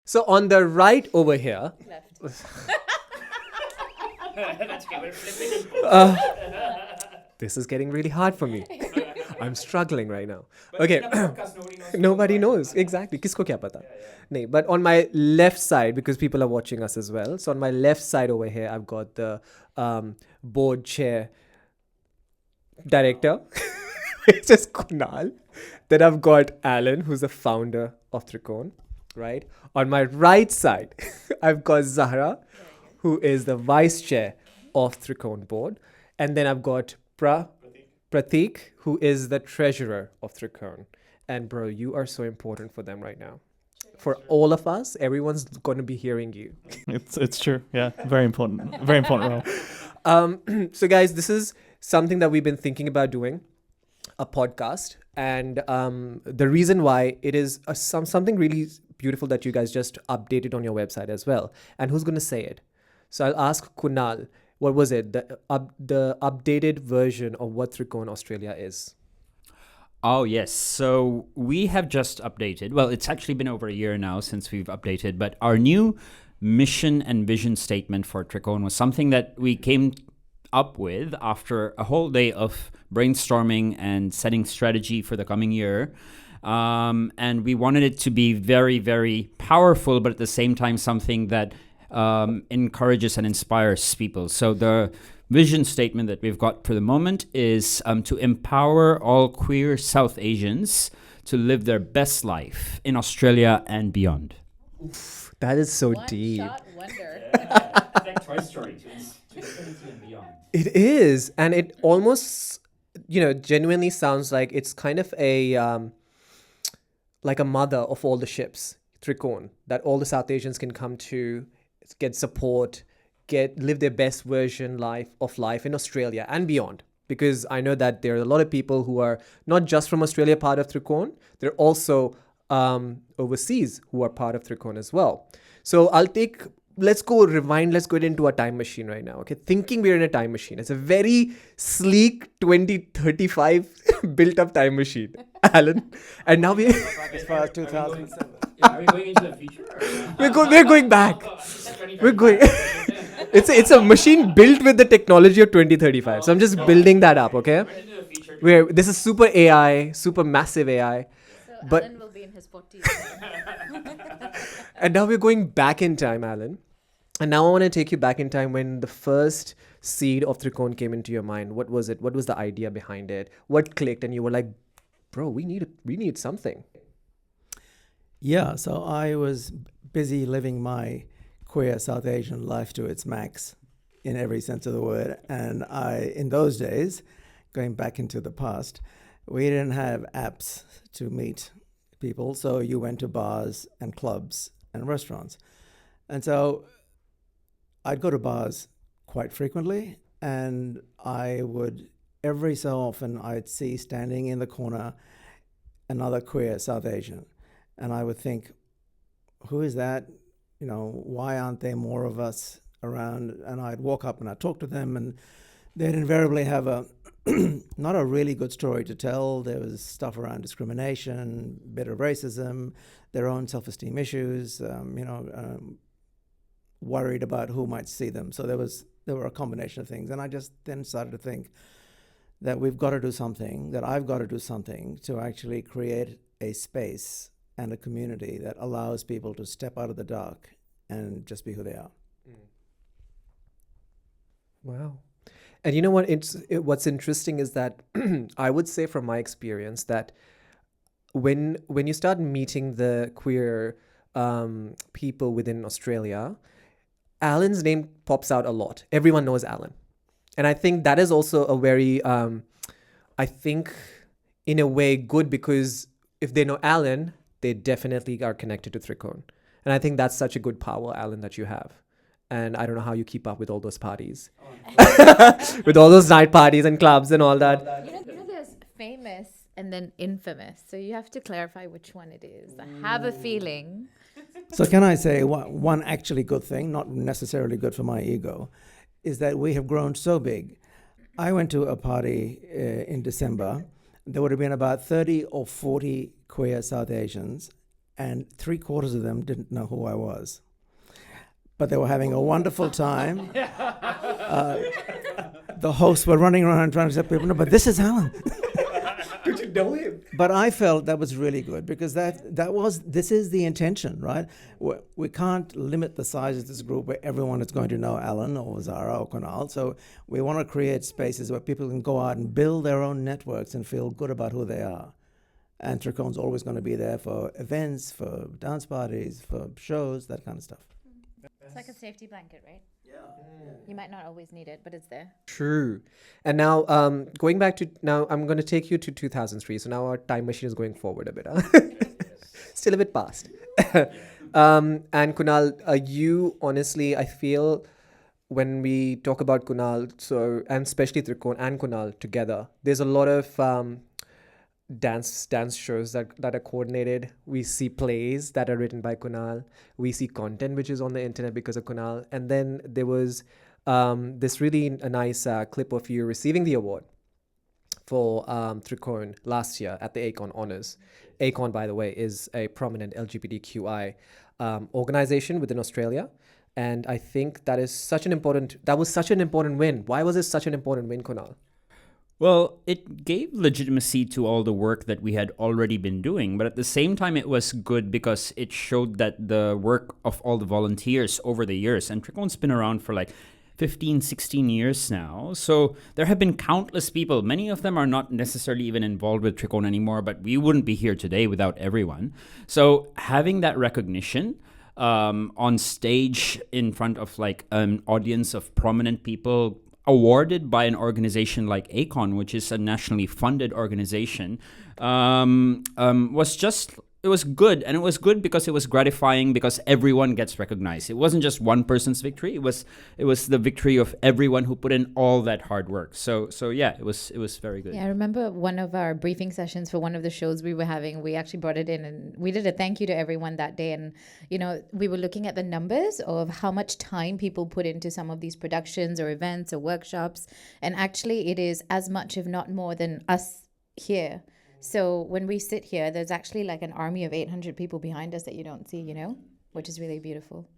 So on the right over here, Left. That's okay, we're flipping it. this is getting really hard for me. I'm struggling right now. But Okay. in a podcast, nobody knows. Nobody knows. Exactly. Kisko kya pata? Nahi, but on my left side, because people are watching us as well. So on my left side over here, I've got the board chair director, which is Kunal. Then I've got Alan, who's the founder of Trikone, right? On my right side, I've got Zahra, who is the vice chair of Trikone board. And then I've got Pratik, who is the treasurer of Trikone. And bro, you are so important for them right now. For all of us, everyone's going to be hearing you. It's true. Yeah, very important role. So guys, this is something that we've been thinking about doing, a podcast. And the reason why it is something really beautiful that you guys just updated on your website as well. And who's going to say it? So I'll ask Kunal, what was it? The updated version of what Trikone Australia is. Oh, yes. So we have just updated. Well, it's actually been over a year now since we've updated, but our new mission and vision statement for Trikone was something that we came up with after a whole day of brainstorming and setting strategy for the coming year. And we wanted it to be very, very powerful, but at the same time, something that encourages and inspires people. So the vision statement that we've got for the moment is to empower all queer South Asians to live their best life in Australia and beyond. Oof, that is so One deep. shot wonder. It's like Toy Story to infinity and beyond. It is. And it almost, genuinely sounds like it's kind of like a mother of all the ships, Trikone, that all the South Asians can come to, get support, live their best version of life in Australia and beyond. Because I know that there are a lot of people who are not just from Australia part of Trikone, they're also overseas who are part of Trikone as well. So let's go into a time machine right now. Okay, thinking we're in a time machine. It's a very sleek 2035 built up time machine, Alan. And now As far as 2007. Are we going into the future? we're going back. We're going. It's a machine built with the technology of 2035. So I'm just building that up. Okay, this is super AI, super massive AI. So But- Alan will be in his 40s. And now we're going back in time, Alan. And now I want to take you back in time when the first seed of Trikone came into your mind. What was it? What was the idea behind it? What clicked? And you were like, bro, we need something. Yeah, so I was busy living my queer South Asian life to its max in every sense of the word. And in those days, going back into the past, we didn't have apps to meet people. So you went to bars and clubs and restaurants. And so I'd go to bars quite frequently, and I would, every so often, I'd see standing in the corner another queer South Asian. And I would think, who is that? Why aren't there more of us around? And I'd walk up and I'd talk to them, and they'd invariably have not a really good story to tell. There was stuff around discrimination, bit of racism, their own self-esteem issues, worried about who might see them. So there were a combination of things. And I just then started to think that we've got to do something, that I've got to do something to actually create a space and a community that allows people to step out of the dark and just be who they are. Wow. And you know what? What's interesting is that I would say from my experience that when you start meeting the queer people within Australia, Alan's name pops out a lot. Everyone knows Alan. And I think that is also a very, I think in a way good, because if they know Alan, they definitely are connected to Trikone. And I think that's such a good power, Alan, that you have. And I don't know how you keep up with all those parties. With all those night parties and clubs and all that. You know, there's famous and then infamous. So you have to clarify which one it is. I have a feeling. So can I say one actually good thing, not necessarily good for my ego, is that we have grown so big. I went to a party in December. There would have been about 30 or 40 queer South Asians, and 3/4 of them didn't know who I was. But they were having a wonderful time. The hosts were running around trying to let people know, but this is Alan. Did you know him? But I felt that was really good because this is the intention, right? We can't limit the size of this group where everyone is going to know Alan or Zara or Kunal. So we want to create spaces where people can go out and build their own networks and feel good about who they are. And Trikone's always going to be there for events, for dance parties, for shows, that kind of stuff. It's like a safety blanket, right? You might not always need it, but it's there. True. And now, going back to now, I'm going to take you to 2003. So now our time machine is going forward a bit. Huh? Still a bit past. And Kunal, you honestly, I feel when we talk about Kunal, so and especially Trikone and Kunal together, there's a lot of dance shows that are coordinated. We see plays that are written by Kunal. We see content which is on the internet because of Kunal. And then there was this really nice clip of you receiving the award for Trikone last year at the ACON Honors. ACON, by the way, is a prominent LGBTQI organization within Australia. And I think that was such an important win. Why was it such an important win, Kunal? Well, it gave legitimacy to all the work that we had already been doing, but at the same time, it was good because it showed that the work of all the volunteers over the years, and Trikone's been around for like 15, 16 years now. So there have been countless people. Many of them are not necessarily even involved with Trikone anymore, but we wouldn't be here today without everyone. So having that recognition on stage in front of like an audience of prominent people, awarded by an organization like ACON, which is a nationally funded organization, it was good. And it was good because it was gratifying because everyone gets recognized. It wasn't just one person's victory. It was the victory of everyone who put in all that hard work. So yeah, it was very good. Yeah, I remember one of our briefing sessions for one of the shows we were having, we actually brought it in and we did a thank you to everyone that day. And, we were looking at the numbers of how much time people put into some of these productions or events or workshops. And actually it is as much, if not more than us here. So when we sit here, there's actually like an army of 800 people behind us that you don't see, which is really beautiful.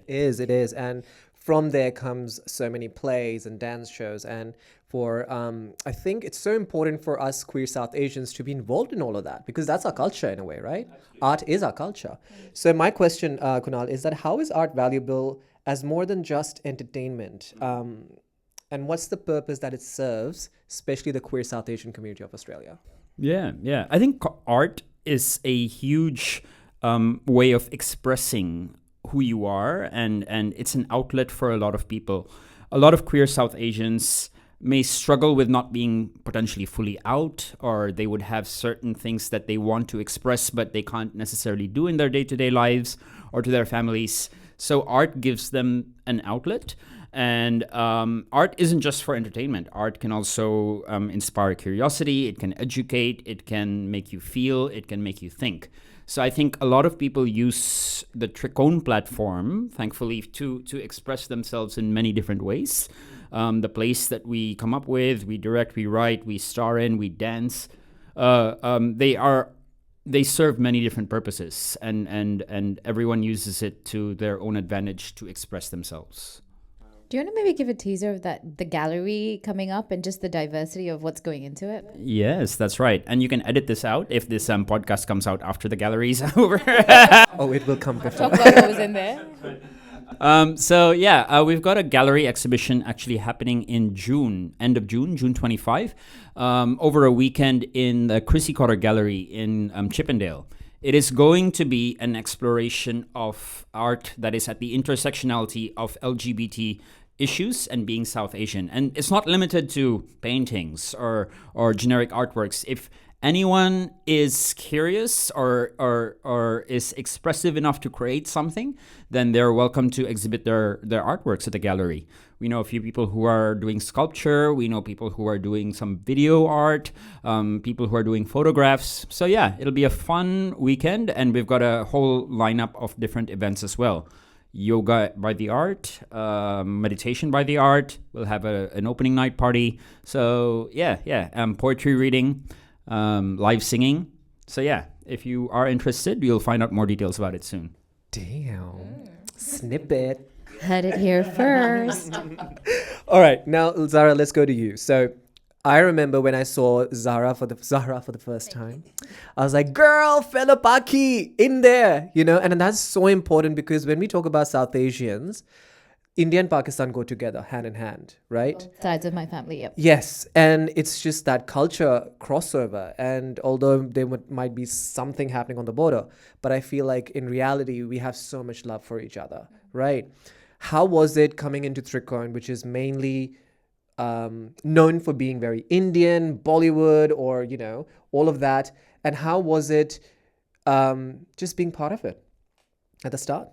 It is. And from there comes so many plays and dance shows. And I think it's so important for us queer South Asians to be involved in all of that because that's our culture in a way, right? Art is our culture. So my question, Kunal, is that how is art valuable as more than just entertainment? And what's the purpose that it serves, especially the queer South Asian community of Australia? Yeah. I think art is a huge way of expressing who you are, and it's an outlet for a lot of people. A lot of queer South Asians may struggle with not being potentially fully out, or they would have certain things that they want to express, but they can't necessarily do in their day-to-day lives or to their families. So art gives them an outlet. And art isn't just for entertainment. Art can also inspire curiosity. It can educate. It can make you feel. It can make you think. So I think a lot of people use the Trikone platform, thankfully, to express themselves in many different ways. The place that we come up with, we direct, we write, we star in, we dance. They serve many different purposes, and everyone uses it to their own advantage to express themselves. Do you want to maybe give a teaser of the gallery coming up and just the diversity of what's going into it? Yes, that's right. And you can edit this out if this podcast comes out after the gallery is over. Oh, it will come before. Talk about what was in there. We've got a gallery exhibition actually happening in June, end of June, June 25, over a weekend in the Chrissy Cotter Gallery in Chippendale. It is going to be an exploration of art that is at the intersectionality of LGBT issues and being South Asian. And it's not limited to paintings or generic artworks. If anyone is curious or is expressive enough to create something, then they're welcome to exhibit their artworks at the gallery. We know a few people who are doing sculpture. We know people who are doing some video art, people who are doing photographs. So yeah, it'll be a fun weekend, and we've got a whole lineup of different events as well. Yoga by the art, meditation by the art. We'll have an opening night party. So yeah, poetry reading, live singing. So yeah, if you are interested, you'll find out more details about it soon. Damn. Snippet. Heard it here first. All right, now Zara, let's go to you. So I remember when I saw Zara for the first time, I was like, girl, fella Paki, in there, you know, and that's so important because when we talk about South Asians, India and Pakistan go together hand in hand, right? Both sides of my family, yep. Yes, and it's just that culture crossover. And although there might be something happening on the border, but I feel like in reality, we have so much love for each other, right? How was it coming into Trikone, which is mainly known for being very Indian, Bollywood, or, you know, all of that? And how was it just being part of it at the start?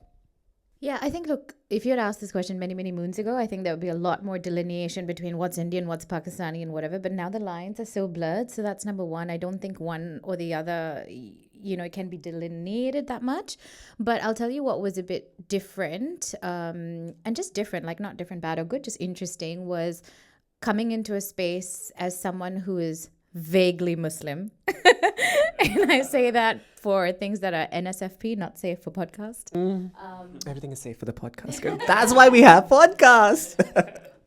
Yeah, I think, look, if you had asked this question many, many moons ago, I think there would be a lot more delineation between what's Indian, what's Pakistani, and whatever. But now the lines are so blurred. So that's number one. I don't think one or the other, you know, it can be delineated that much. But I'll tell you what was a bit different, and just different, like not different, bad or good, just interesting, was coming into a space as someone who is vaguely Muslim. And I say that for things that are NSFP, not safe for podcast. Everything is safe for the podcast, girl. That's why we have podcasts.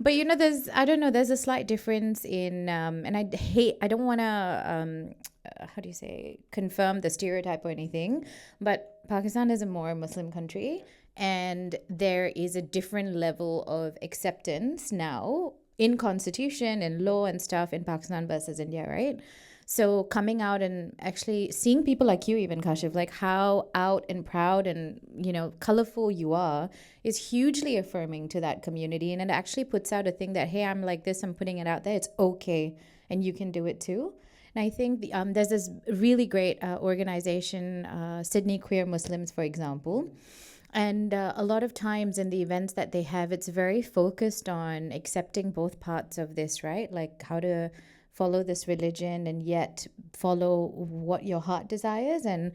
But, you know, there's a slight difference in, and I don't want to, how do you say, confirm the stereotype or anything, but Pakistan is a more Muslim country, and there is a different level of acceptance now in constitution and law and stuff in Pakistan versus India, right? So coming out and actually seeing people like you, even Kashif, like how out and proud and, you know, colorful you are is hugely affirming to that community. And it actually puts out a thing that, hey, I'm like this, I'm putting it out there. It's okay. And you can do it too. And I think there's this really great organization, Sydney Queer Muslims, for example. And a lot of times in the events that they have, it's very focused on accepting both parts of this, right? Like how to follow this religion and yet follow what your heart desires. And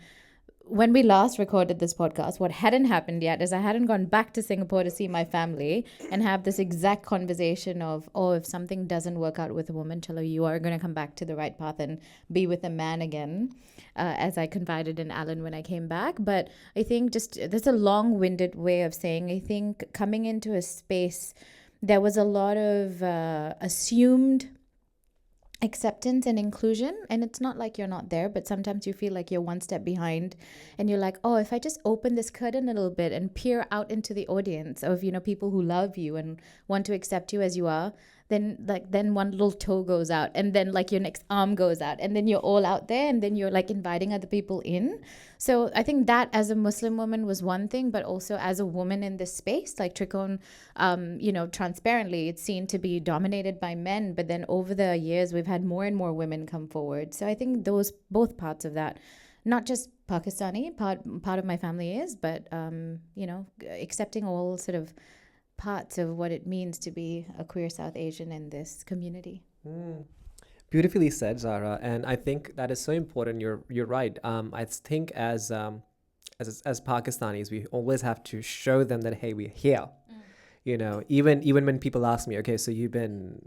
when we last recorded this podcast, what hadn't happened yet is I hadn't gone back to Singapore to see my family and have this exact conversation of, oh, if something doesn't work out with a woman, Chalo, you are going to come back to the right path and be with a man again, as I confided in Alan when I came back. But I think just there's a long-winded way of saying, I think coming into a space, there was a lot of assumed acceptance and inclusion, and it's not like you're not there, but sometimes you feel like you're one step behind and you're like, oh, if I just open this curtain a little bit and peer out into the audience of, you know, people who love you and want to accept you as you are, then one little toe goes out and then like your next arm goes out and then you're all out there and then you're like inviting other people in. So I think that as a Muslim woman was one thing, but also as a woman in this space, like Trikone, you know, transparently, it's seen to be dominated by men, but then over the years, we've had more and more women come forward. So I think those both parts of that, not just Pakistani, part of my family is, but, you know, accepting all sort of parts of what it means to be a queer South Asian in this community. Beautifully said, Zara, and I think that is so important. You're right. I think as Pakistanis, we always have to show them that, hey, we're here. You know, even when people ask me, okay, so you've been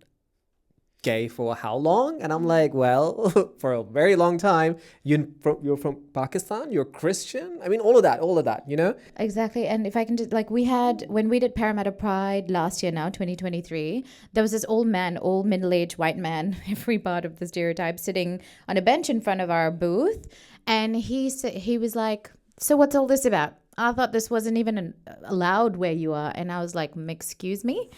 gay for how long? And I'm like, well, for a very long time. You're from Pakistan, you're Christian. I mean, all of that, you know? Exactly. And if I can just, like, when we did Parramatta Pride last year now, 2023, there was this old middle-aged white man, every part of the stereotype, sitting on a bench in front of our booth. And he was like, so what's all this about? I thought this wasn't even allowed where you are. And I was like, excuse me?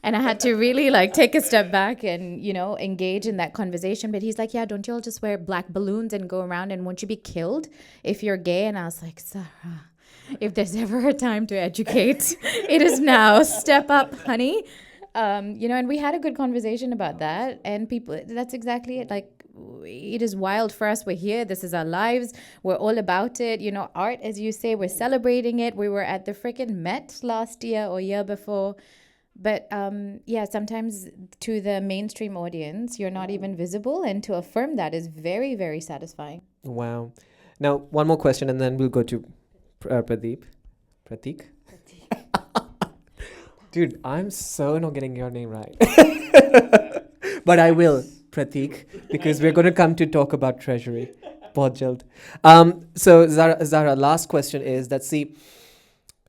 And I had to really like take a step back and, you know, engage in that conversation. But he's like, yeah, don't you all just wear black balloons and go around and won't you be killed if you're gay? And I was like, Sarah, if there's ever a time to educate, it is now. Step up, honey. You know, and we had a good conversation about that. And people, that's exactly it. Like, it is wild for us. We're here. This is our lives. We're all about it. You know, art, as you say, we're celebrating it. We were at the freaking Met last year or year before. But yeah, sometimes to the mainstream audience, you're not even visible. And to affirm that is very, very satisfying. Wow. Now, one more question and then we'll go to Pratik. Dude, I'm so not getting your name right. But I will, Pratik, because we're going to come to talk about Treasury. बहुत जल्द. So Zara, last question is that, see,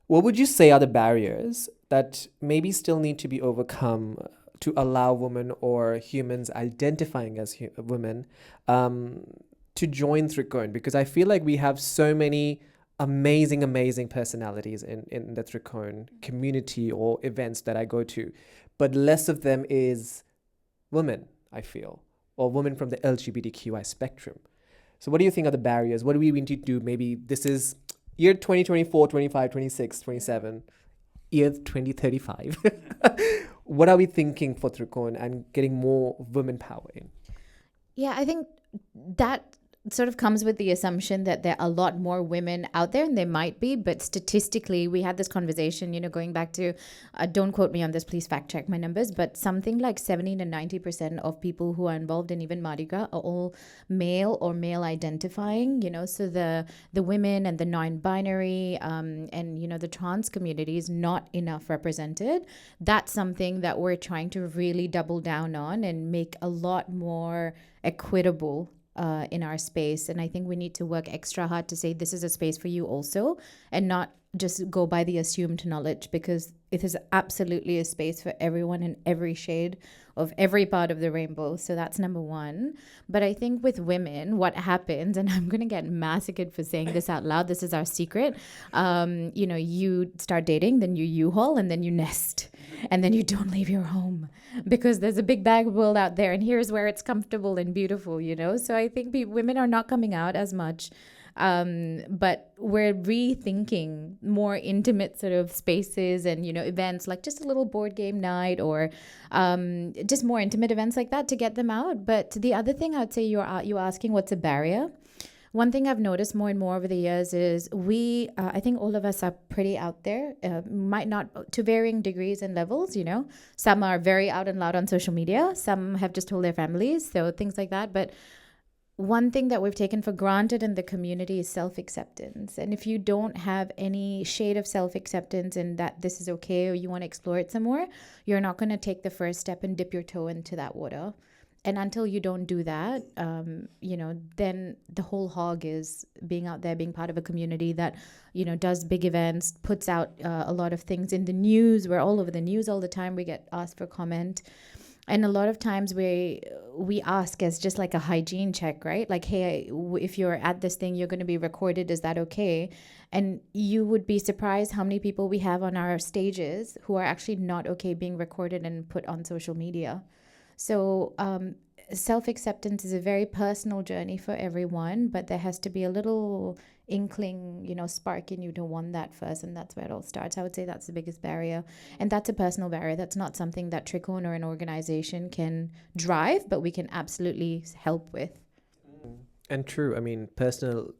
what would you say are the barriers that maybe still need to be overcome to allow women or humans identifying as women to join Trikone? Because I feel like we have so many amazing personalities in the Trikone community or events that I go to, but less of them is women, I feel, or women from the LGBTQI spectrum. So what do you think are the barriers? What do we need to do? Maybe this is year 2024, 25, 26, 27, year 2035. What are we thinking for Trikone and getting more women power in? Yeah, I think that sort of comes with the assumption that there are a lot more women out there, and there might be, but statistically, we had this conversation, going back to, don't quote me on this, please fact check my numbers, but something like 70 to 90% of people who are involved in even Mardi Gras are all male or male identifying, so the women and the non-binary and, the trans community is not enough represented. That's something that we're trying to really double down on and make a lot more equitable in our space. And I think we need to work extra hard to say this is a space for you also, and not just go by the assumed knowledge, because it is absolutely a space for everyone in every shade of every part of the rainbow. So that's number one. But I think with women, what happens, and I'm going to get massacred for saying this out loud, this is our secret. You start dating, then you U-Haul, and then you nest, and then you don't leave your home because there's a big bag world out there, and here's where it's comfortable and beautiful, So I think women are not coming out as much. But we're rethinking more intimate sort of spaces and, events like just a little board game night or just more intimate events like that to get them out. But the other thing I'd say, you're asking what's a barrier. One thing I've noticed more and more over the years is I think all of us are pretty out there, might not to varying degrees and levels, Some are very out and loud on social media. Some have just told their families, so things like that. But one thing that we've taken for granted in the community is self-acceptance. And if you don't have any shade of self-acceptance and that this is okay or you want to explore it some more, you're not going to take the first step and dip your toe into that water. And until you don't do that, then the whole hog is being out there, being part of a community that, does big events, puts out a lot of things in the news. We're all over the news all the time. We get asked for comment. And a lot of times we ask as just like a hygiene check, right? Like, hey, if you're at this thing, you're going to be recorded. Is that okay? And you would be surprised how many people we have on our stages who are actually not okay being recorded and put on social media. So self-acceptance is a very personal journey for everyone, but there has to be a little inkling, spark in you to want that first, and that's where it all starts. I would say that's the biggest barrier, and that's a personal barrier. That's not something that Trikone or an organization can drive, but we can absolutely help with. And true, I mean, personal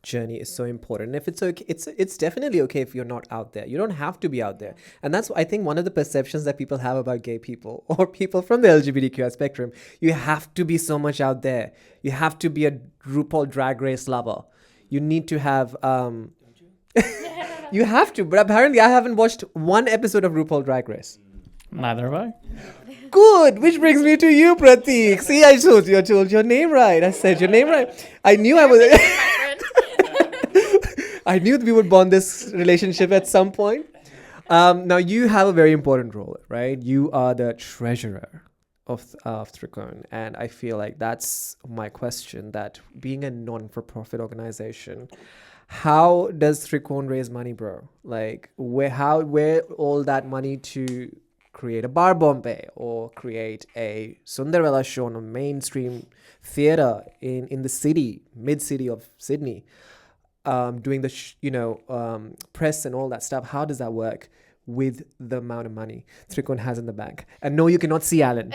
journey is so important. And if it's okay, it's definitely okay if you're not out there. You don't have to be out there. And that's, I think, one of the perceptions that people have about gay people or people from the LGBTQI spectrum. You have to be so much out there. You have to be a RuPaul Drag Race lover. You need to have you have to, but apparently I haven't watched one episode of RuPaul Drag Race. Neither have I. Good, which brings me to you, Prateek. See, I told your name right. I said your name right. I knew I was. I knew we would bond this relationship at some point. Now you have a very important role, right? You are the treasurer of Trikone, and I feel like that's my question. That being a non-for-profit organization, how does Trikone raise money, bro? Like, where all that money to create a Bar Bombay or create a Sundarvella show on a mainstream theater in the city, mid-city of Sydney, doing the press and all that stuff? How does that work with the amount of money Trikone has in the bank? And no, you cannot see Alan.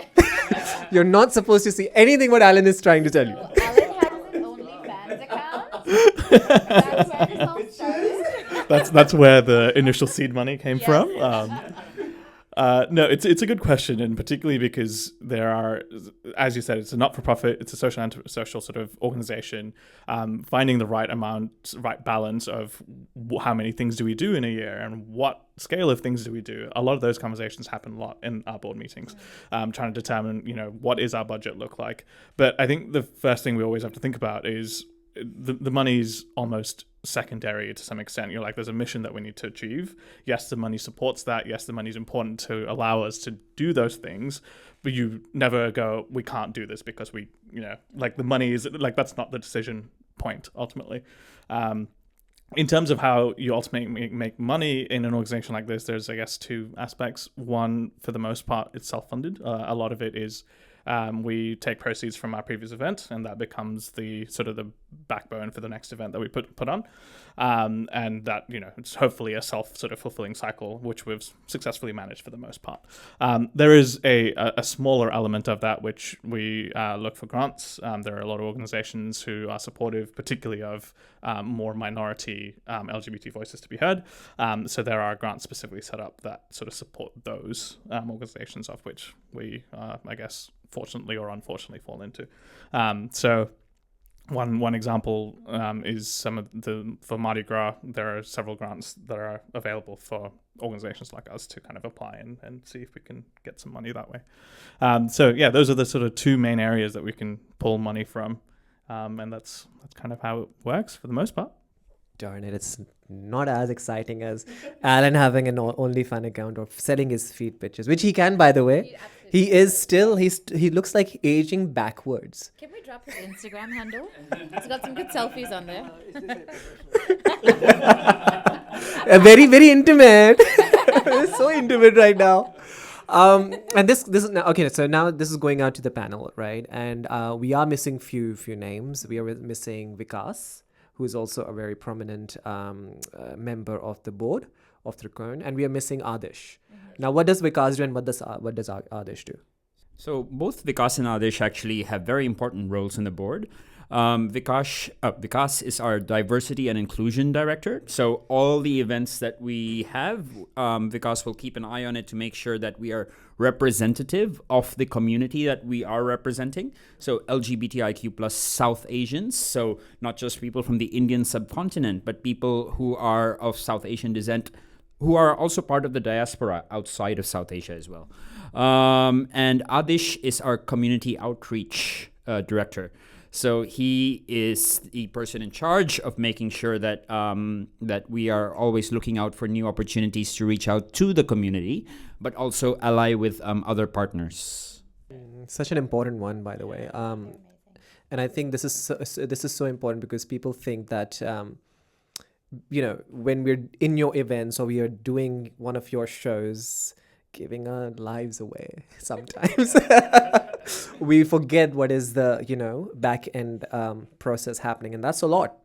You're not supposed to see anything what Alan is trying to tell you. Alan has his OnlyFans account. That's where this all started. That's where the initial seed money came from. No, it's a good question, and particularly because there are, as you said, it's a not-for-profit, it's a social sort of organization. Finding the right amount, right balance of how many things do we do in a year, and what scale of things do we do. A lot of those conversations happen a lot in our board meetings, trying to determine, what is our budget look like. But I think the first thing we always have to think about is the money's almost secondary to some extent. There's a mission that we need to achieve. Yes, the money supports that. Yes, the money's important to allow us to do those things, but you never go, we can't do this because the money is that's not the decision point ultimately. In terms of how you ultimately make money in an organization like this, there's, I guess, two aspects. One, for the most part, it's self-funded. A lot of it is we take proceeds from our previous event, and that becomes the sort of the backbone for the next event that we put on. And that, it's hopefully a self-fulfilling cycle, which we've successfully managed for the most part. There is a smaller element of that, which we look for grants. There are a lot of organizations who are supportive, particularly of more minority LGBT voices to be heard. So there are grants specifically set up that sort of support those organizations, of which we, I guess, fortunately or unfortunately fall into. So one example is for Mardi Gras, there are several grants that are available for organizations like us to kind of apply and see if we can get some money that way. So yeah, those are the sort of two main areas that we can pull money from. And that's kind of how it works for the most part. Darn it, it's not as exciting as Alan having an OnlyFans account or selling his feet pictures, which he can, by the way. He looks like aging backwards. Can we drop his Instagram handle? He's got some good selfies on there. Very, very intimate. It's so intimate right now. And this is now okay. So now this is going out to the panel, right? And we are missing few names. We are missing Vikas, who is also a very prominent member of the board of Trikone, and we are missing Adish. Now, what does Vikas do, and what does Adish do? So both Vikas and Adish actually have very important roles in the board. Vikas is our diversity and inclusion director. So all the events that we have, Vikas will keep an eye on it to make sure that we are representative of the community that we are representing. So LGBTIQ plus South Asians. So not just people from the Indian subcontinent, but people who are of South Asian descent, who are also part of the diaspora outside of South Asia as well. And Adish is our community outreach director. So he is the person in charge of making sure that that we are always looking out for new opportunities to reach out to the community, but also ally with other partners. Such an important one, by the way. And I think this is so important because people think that when we're in your events or we are doing one of your shows, giving our lives away sometimes. We forget what is the back end process happening, and that's a lot.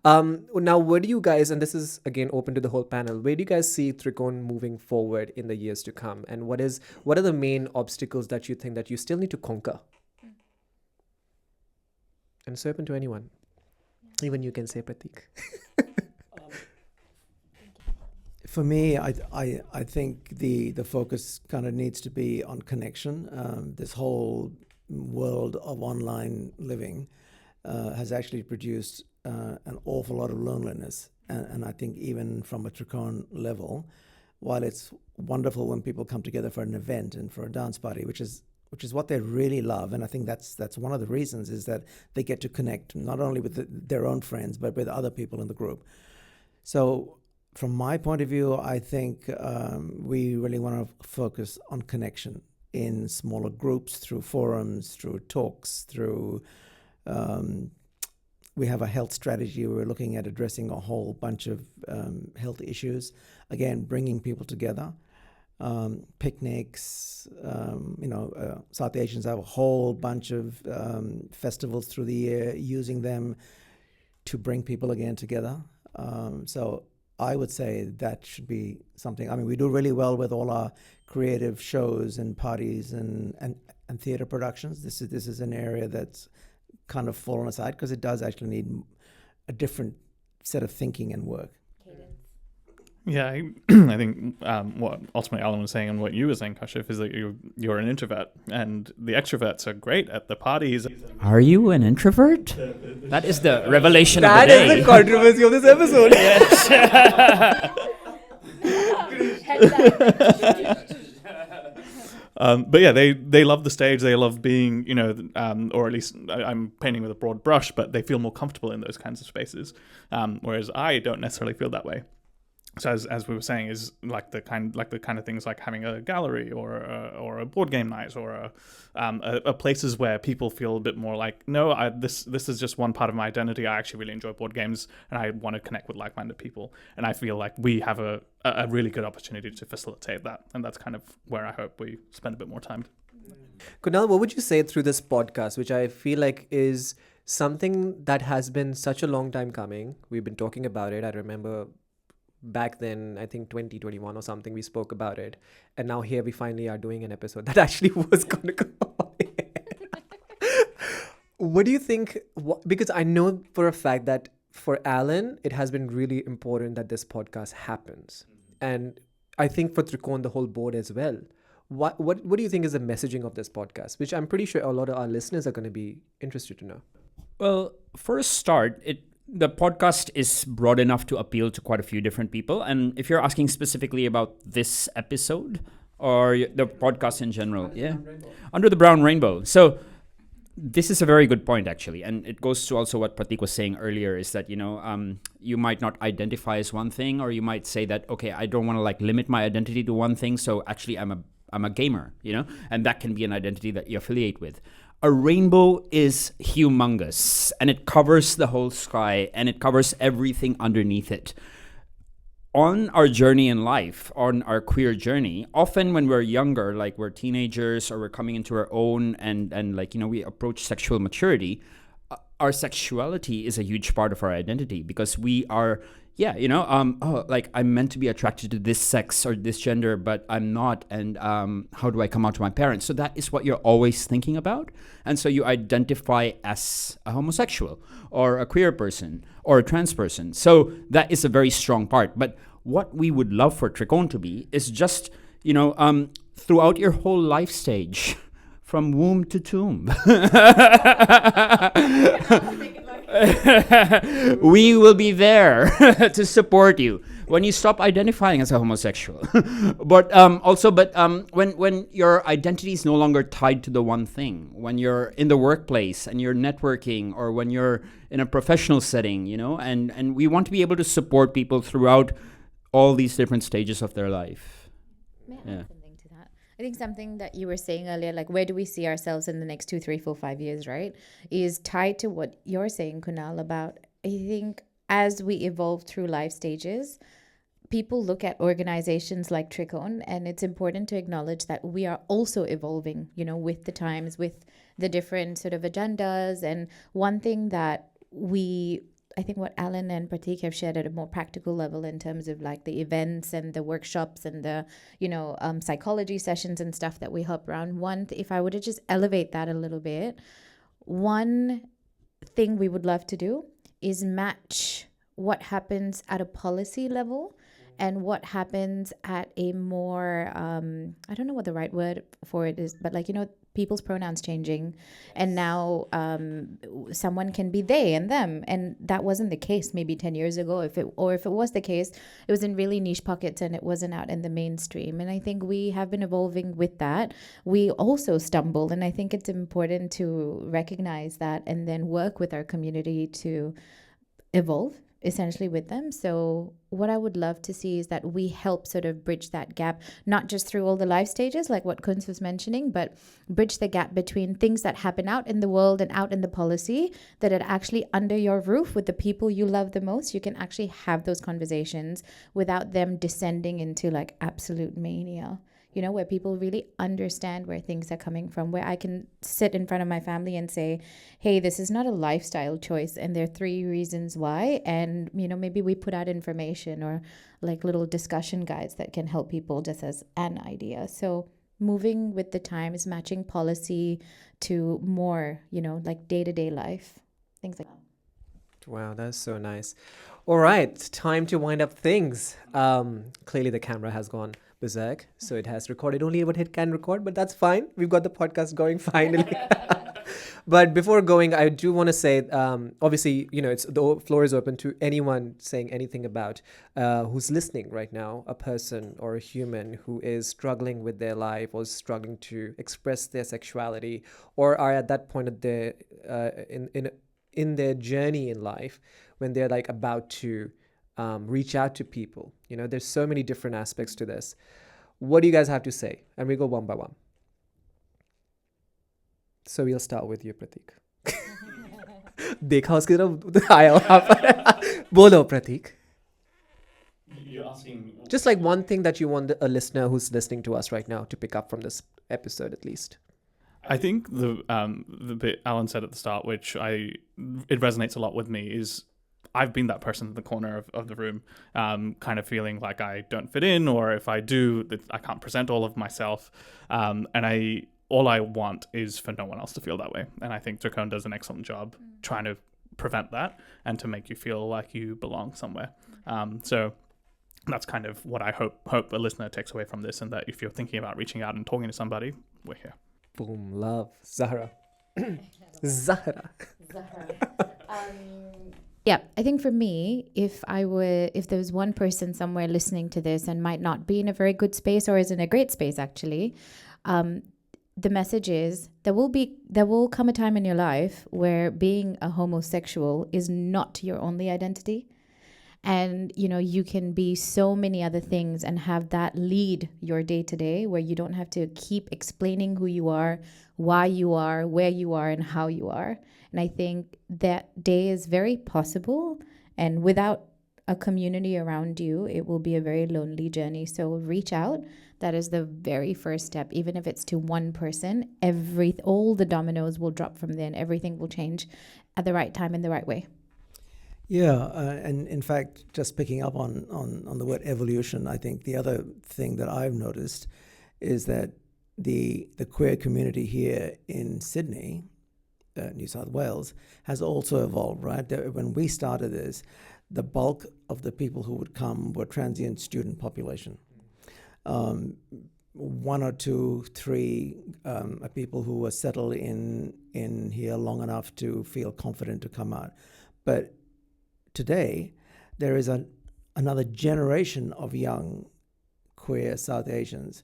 Now, where do you guys, and this is again open to the whole panel, where do you guys see Trikone moving forward in the years to come, and what are the main obstacles that you think that you still need to conquer? And it's open to anyone, even you can say Pratik. For me, I think the focus kind of needs to be on connection. This whole world of online living has actually produced an awful lot of loneliness. And I think even from a Trikone level, while it's wonderful when people come together for an event and for a dance party, which is what they really love, and I think that's one of the reasons is that they get to connect not only with their own friends, but with other people in the group. So from my point of view, I think we really want to focus on connection in smaller groups, through forums, through talks, through... we have a health strategy. We're looking at addressing a whole bunch of health issues. Again, bringing people together. Picnics, South Asians have a whole bunch of festivals through the year, using them to bring people again together. So I would say that should be something. I mean, we do really well with all our creative shows and parties and theatre productions. This is an area that's kind of fallen aside because it does actually need a different set of thinking and work. Yeah, I think what ultimately Alan was saying and what you were saying, Kashif, is that you're an introvert, and the extroverts are great at the parties. Are you an introvert? That is the revelation of the That day. is the controversy of this episode. But yeah, they love the stage. They love being, or at least I'm painting with a broad brush, but they feel more comfortable in those kinds of spaces. Whereas I don't necessarily feel that way. So as we were saying, is like the kind of things like having a gallery or a board game night or a places where people feel a bit more like, no, this is just one part of my identity. I actually really enjoy board games and I want to connect with like-minded people. And I feel like we have a really good opportunity to facilitate that. And that's kind of where I hope we spend a bit more time. Kunal, what would you say through this podcast, which I feel like is something that has been such a long time coming? We've been talking about it. I remember back then, I think 2021 or something, we spoke about it. And now here we finally are doing an episode that actually was going to go on air. What do you think? Because I know for a fact that for Alan, it has been really important that this podcast happens. And I think for Trikone, the whole board as well. What do you think is the messaging of this podcast, which I'm pretty sure a lot of our listeners are going to be interested to know? Well, for a start, the podcast is broad enough to appeal to quite a few different people. And if you're asking specifically about this episode or the podcast in general, Under the Brown Rainbow. So this is a very good point, actually. And it goes to also what Pratik was saying earlier, is that, you might not identify as one thing, or you might say that, okay, I don't want to limit my identity to one thing. So actually I'm a gamer, and that can be an identity that you affiliate with. A rainbow is humongous, and it covers the whole sky, and it covers everything underneath it. On our journey in life, on our queer journey, often when we're younger, like we're teenagers or we're coming into our own and we approach sexual maturity, our sexuality is a huge part of our identity, because we are I'm meant to be attracted to this sex or this gender, but I'm not. And how do I come out to my parents? So that is what you're always thinking about. And so you identify as a homosexual or a queer person or a trans person. So that is a very strong part. But what we would love for Trikone to be is just, throughout your whole life stage, from womb to tomb. We will be there to support you when you stop identifying as a homosexual. But when your identity is no longer tied to the one thing, when you're in the workplace and you're networking, or when you're in a professional setting, and we want to be able to support people throughout all these different stages of their life. May I add something to that? I think something that you were saying earlier, like where do we see ourselves in the next 2, 3, 4, 5 years, right, is tied to what you're saying, Kunal, about, I think, as we evolve through life stages, people look at organizations like Trikone, and it's important to acknowledge that we are also evolving, with the times, with the different sort of agendas. And one thing that I think what Alan and Pratik have shared at a more practical level in terms of the events and the workshops and the, psychology sessions and stuff that we help around. If I were to just elevate that a little bit, one thing we would love to do is match what happens at a policy level and what happens at a more, I don't know what the right word for it is, but people's pronouns changing, and now someone can be they and them, and that wasn't the case maybe 10 years ago. If it was the case, it was in really niche pockets and it wasn't out in the mainstream. And I think we have been evolving with that. We also stumbled, and I think it's important to recognize that and then work with our community to evolve essentially with them. So what I would love to see is that we help sort of bridge that gap, not just through all the life stages like what Kunz was mentioning, but bridge the gap between things that happen out in the world and out in the policy, that are actually under your roof with the people you love the most. You can actually have those conversations without them descending into absolute mania. Where people really understand where things are coming from, where I can sit in front of my family and say, hey, this is not a lifestyle choice, and there are 3 reasons why. And, maybe we put out information or little discussion guides that can help people just as an idea. So moving with the times, matching policy to more, day-to-day life, things like that. Wow, that's so nice. All right, time to wind up things. Clearly, the camera has gone berserk, so it has recorded only what it can record, but that's fine. We've got the podcast going finally. But before going, I do want to say, obviously, it's the floor is open to anyone saying anything about who's listening right now, a person or a human who is struggling with their life or struggling to express their sexuality, or are at that point of their in their journey in life when they're like about to reach out to people. There's so many different aspects to this. What do you guys have to say? And we go one by one. So we'll start with you, Pratik. देखा उसकी तरफ आया वहाँ पर बोलो Pratik. You're asking. Just like one thing that you want a listener who's listening to us right now to pick up from this episode at least. I think the bit Alan said at the start, which it resonates a lot with me, is I've been that person in the corner of the room, kind of feeling like I don't fit in, or if I do, that I can't present all of myself. And all I want is for no one else to feel that way. And I think Trikone does an excellent job trying to prevent that and to make you feel like you belong somewhere. So that's kind of what I hope a listener takes away from this, and that if you're thinking about reaching out and talking to somebody, we're here. Boom, love. Zahra. Zahra. Yeah, I think for me, if there was one person somewhere listening to this and might not be in a very good space or is in a great space actually, the message is there will come a time in your life where being a homosexual is not your only identity. And, you can be so many other things and have that lead your day to day, where you don't have to keep explaining who you are, why you are, where you are, and how you are. And I think that day is very possible. And without a community around you, it will be a very lonely journey. So reach out. That is the very first step. Even if it's to one person, all the dominoes will drop from there and everything will change at the right time in the right way. Yeah, and in fact, just picking up on the word evolution, I think the other thing that I've noticed is that the queer community here in Sydney, New South Wales, has also evolved, right? When we started this, the bulk of the people who would come were transient student population. One or two, three people who were settled in here long enough to feel confident to come out. But today, there is another generation of young queer South Asians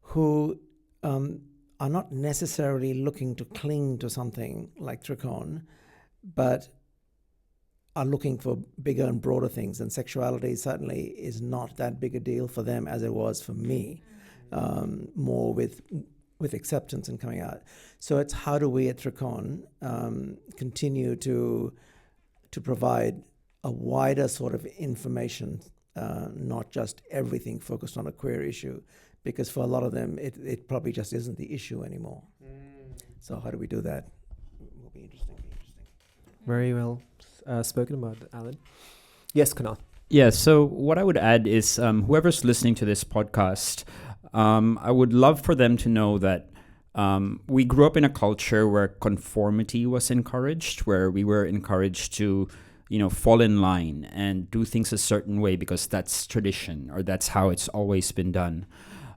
who are not necessarily looking to cling to something like Trikone, but are looking for bigger and broader things. And sexuality certainly is not that big a deal for them as it was for me, more with acceptance and coming out. So it's how do we at Trikone continue to provide a wider sort of information, not just everything focused on a queer issue, because for a lot of them, it probably just isn't the issue anymore. So how do we do that? Will be interesting. Very well spoken about, Alan. Yes, Kunal. Yeah, so what I would add is whoever's listening to this podcast, I would love for them to know that we grew up in a culture where conformity was encouraged, where we were encouraged to fall in line and do things a certain way because that's tradition or that's how it's always been done.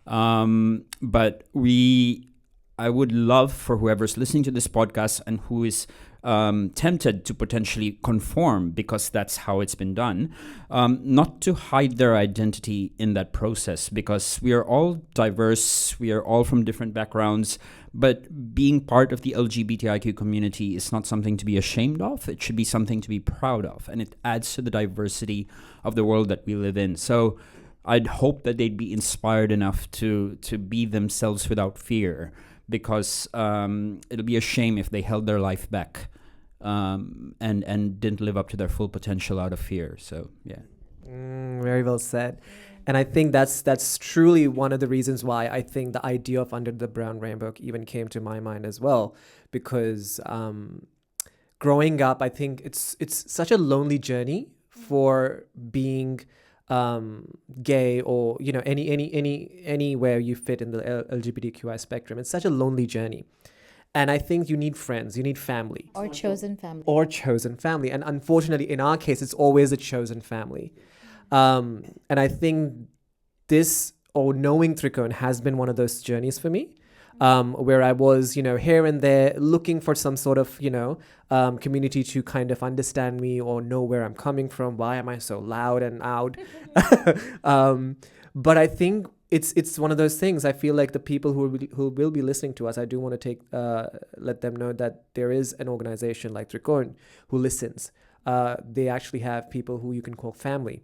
But I would love for whoever's listening to this podcast and who is tempted to potentially conform because that's how it's been done, not to hide their identity in that process, because we are all diverse, we are all from different backgrounds, but being part of the LGBTIQ community is not something to be ashamed of. It should be something to be proud of, and it adds to the diversity of the world that we live in. So I'd hope that they'd be inspired enough to be themselves without fear, because it'll be a shame if they held their life back and didn't live up to their full potential out of fear. So, yeah. Very well said. And I think that's truly one of the reasons why I think the idea of Under the Brown Rainbow even came to my mind as well, because growing up, I think it's such a lonely journey for being gay or anywhere you fit in the LGBTQI spectrum. It's such a lonely journey, And I think you need friends, you need family. Or chosen family. Or chosen family. And unfortunately, in our case, it's always a chosen family. And I think this, or knowing Trikone, has been one of those journeys for me, where I was, here and there looking for some sort of, community to kind of understand me or know where I'm coming from. Why am I so loud and out? But I think it's one of those things. I feel like the people who will be listening to us, I do want to let them know that there is an organization like Trikone who listens. They actually have people who you can call family.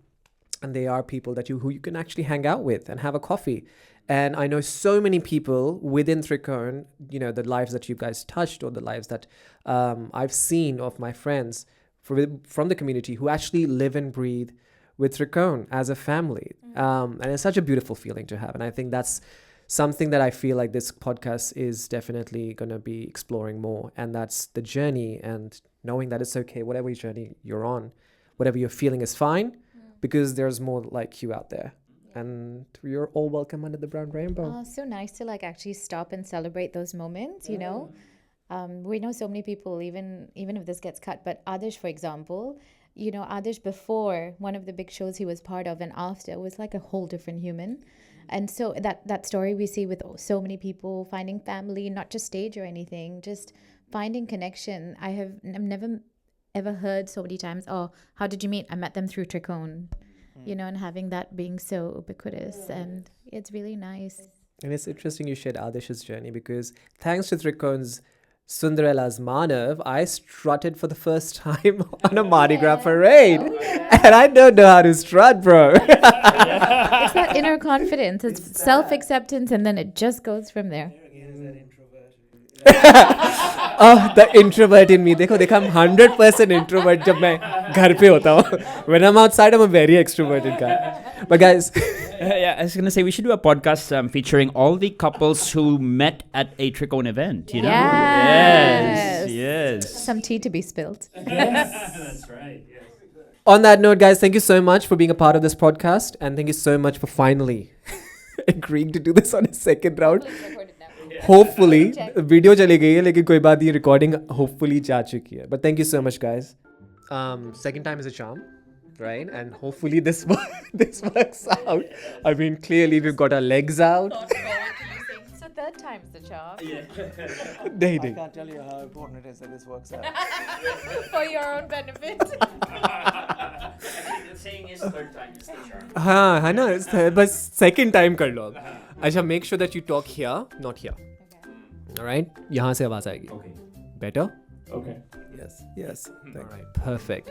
And they are people who you can actually hang out with and have a coffee. And I know so many people within Trikone, the lives that you guys touched, or the lives that I've seen of my friends from the community, who actually live and breathe with Trikone as a family. And it's such a beautiful feeling to have. And I think that's something that I feel like this podcast is definitely going to be exploring more. And that's the journey, and knowing that it's okay, whatever journey you're on, whatever you're feeling is fine. Because there's more like you out there. And you're all welcome under the brown rainbow. Oh, so nice to actually stop and celebrate those moments, We know so many people, even if this gets cut, but Adarsh, for example, Adarsh, before one of the big shows he was part of and after, was like a whole different human. And so that story we see with so many people finding family, not just stage or anything, just finding connection. I've never ever heard so many times, oh, how did you meet? I met them through Trikone, and having that being so ubiquitous, and it's really nice. And it's interesting you shared Adish's journey, because thanks to Trikone's Sundarella's Manav, I strutted for the first time on a Mardi Gras parade. And I don't know how to strut, bro. It's that inner confidence, it's self-acceptance, and then it just goes from there. Oh, the introvert in me. देखो I'm 100% introvert जब मैं घर पे होता हूँ. When I'm outside, I'm a very extroverted guy. But guys, I was going to say, we should do a podcast featuring all the couples who met at a Trikone event, Yes. Some tea to be spilled. That's right. Yes. On that note, guys, thank you so much for being a part of this podcast. And thank you so much for finally agreeing to do this on a second round. Hopefully, video चली गई है, लेकिन कोई बात नहीं, recording hopefully जा चुकी है. But thank you so much, guys. Second time is a charm, right? And hopefully this works out. I mean, clearly we've got our legs out. So third time's the charm. I can't tell you how important it is that this works out. For your own benefit. The saying is third time is the charm. हाँ है ना, बस second time कर लो. अच्छा, make sure that you talk here, not here. All right? यहाँ से आवाज आएगी. Okay. Better? Okay. Yes. All right, perfect.